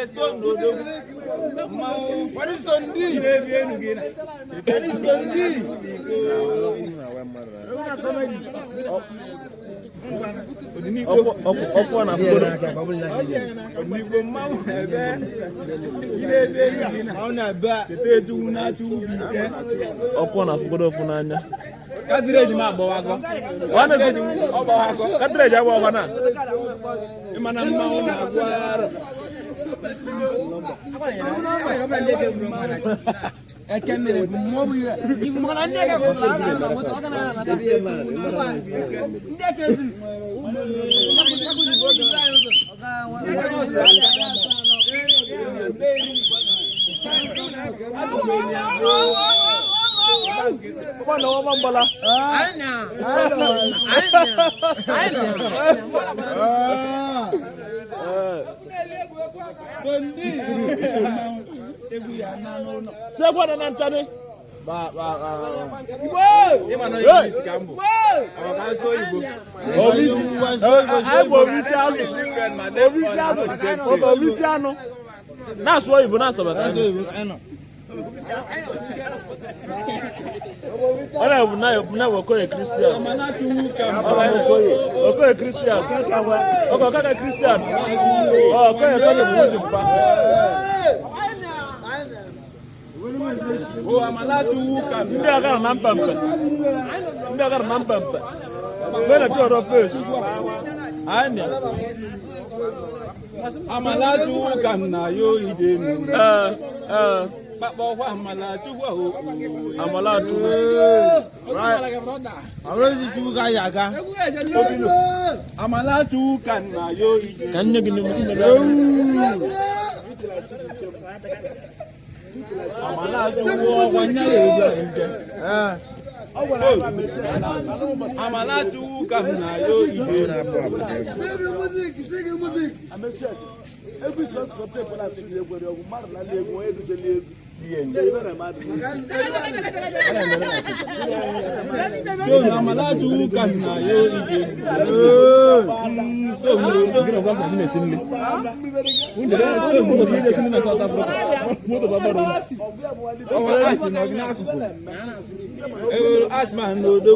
Stone Dodo. What is Stone D? What is Stone D? Kadreji ma bo wago. Wana se obo wago. Kadreji abo wana. Imana ma wona agwara. Ekemere mobu ya. Ibu mwana ndeka ko sala na moto kana na tabi ma. Ndeka zi. Mana wama mbala? Anya. Siapa nak nantane? Ba. Wow. Imana yo sikambo. Wow. Akaso Igbo. Obisiano. That's why Igbo na soba. That's why Igbo. I know. Ona na wokoye Christian. Amana tuuka. Wokoye Christian. Okaka Christian. Oh, koye sone Muslim pa. Oh, amana tuuka. Ndi agara nampampa. Bela toro face. Anya. Amana tuuka na yo idenu. Amalatu. Right. Amalatu kan yaga. Amalatu kan na yo ije. Kan ne gini mutum da. Amalatu wanya yeje. Amalatu kan na yo ije. Sing music. Ameshati. Every source content for us to go to Mar na le mo edu de le. So amalatu kan na yo ije. So ngiro kwa sini sini. Unje so mo de sini na South Africa. Mo to baba ro. Oh ask no gina afuko. Ashman no do.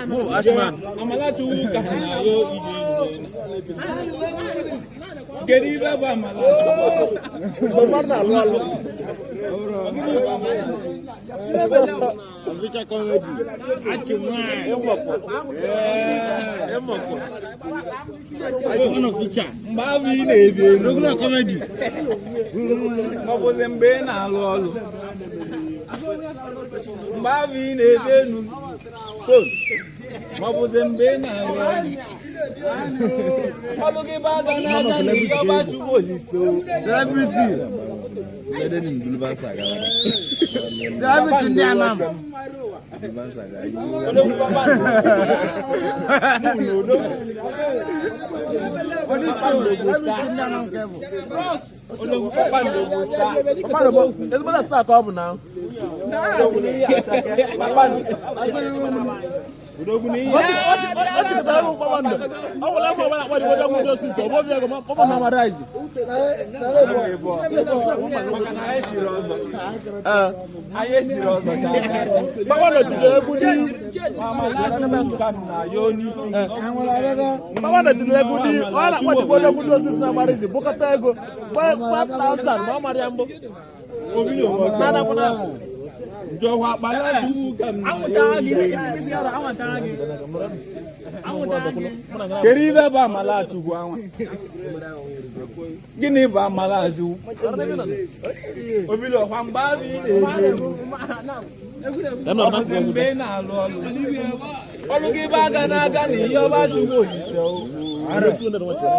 Mo Ashman. Amalatu kan na yo ije. Geri baba amalatu. Bomar na lo. Feature comedy. Achimwa. Emoko. I want to feature. Mbavi nebi. Regular comedy. Mabozembe na lolo. Mbavi nebi nu. Mabozembe na lolo. Maboge baga na gani yoba chuboliso. Celebrity. Leden in Dulbansa ga. Celebrity ndi anam. Dulbansa ga. What is celebrity ndi anam kebo? Ologu papando bosta. Papando. Let's go start up now. Papando. What kitabu papando. Awala mo bana kwadi wada mo justice. Obo bia go papa na marize. Papando tile budi. Papando tile budi. Wala kwadi wada mo justice na marize. Bokata ego 5,000 ma mariambo. Nada kuna. Jo wa bala du kam. Keribe ba malatu gwa. Gini ba malatu. Obilo kwamba bi na na lo. Olugi ba ga na ga ni yo ba tu go ni so. Are tu na wacha.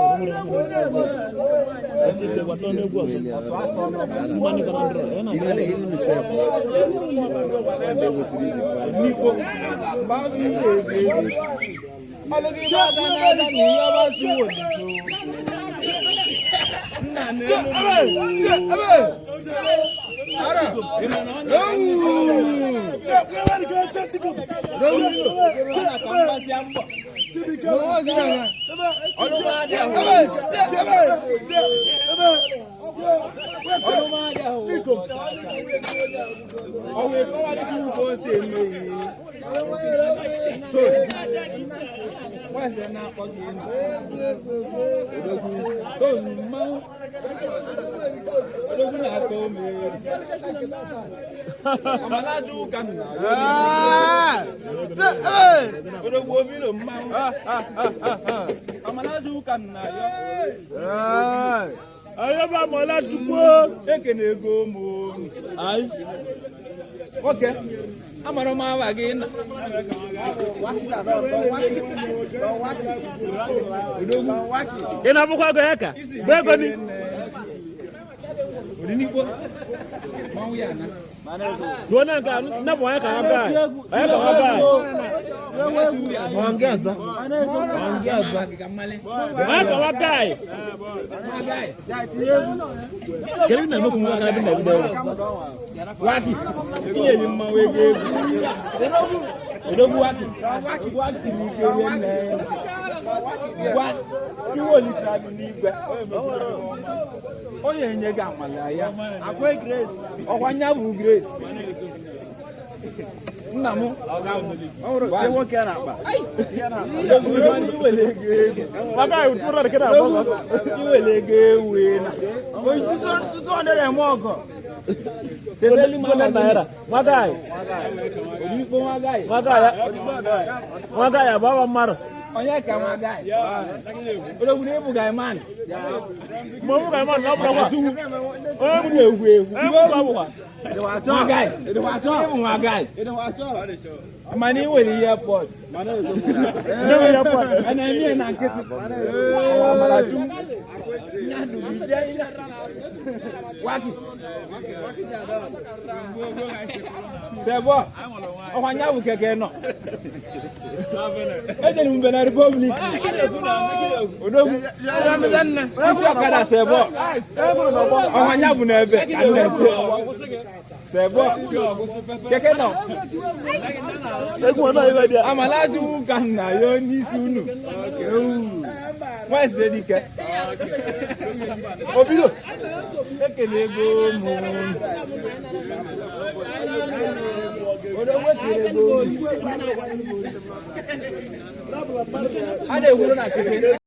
Okay. Amaro ma again. Ina bukwa go yaka. Bego ni. Udinipo. Mawuyana. Dona ka na bo yaka aba. Ayaka aba. Wangaza. Wangaza. Ayaka wakai. Kele na mo kumwa kana binda binda. Waki. Iye ni mawege. Odogu waki. Waki ni kere na. Waki. Kiwo li sabi ni igbe. Oye nyega amala ya. Akwe Grace. Okwanya bu Grace. Nnamu. Wa wo ke na ba. Iwelege. Baba utura ke na bo. Iwelege we na. Oyi tuto ndere mo ogo. Tedeli mo na naira. Magai. Onipo magai. Magai baba maro. Onye ka magai. Odogu ne bu gai man. Mo bu gai man na bu kwa tu. O bu ewu. Magai. Magai. Mani wele airport. Mani so. No airport. Ana mi na nketi. Wa malatu. Nyadu bijai. Waki. Sebo. Okwanya bu keke no. Eje ni mbena republic. Odogu. Isi okada sebo. Okwanya bu na ebe. Sebo. Keke no. Amalaju ganna yo ni sunu. What's the dike? Obilo. Ekele go mu. Odo wekele go. Ade wuro na keke.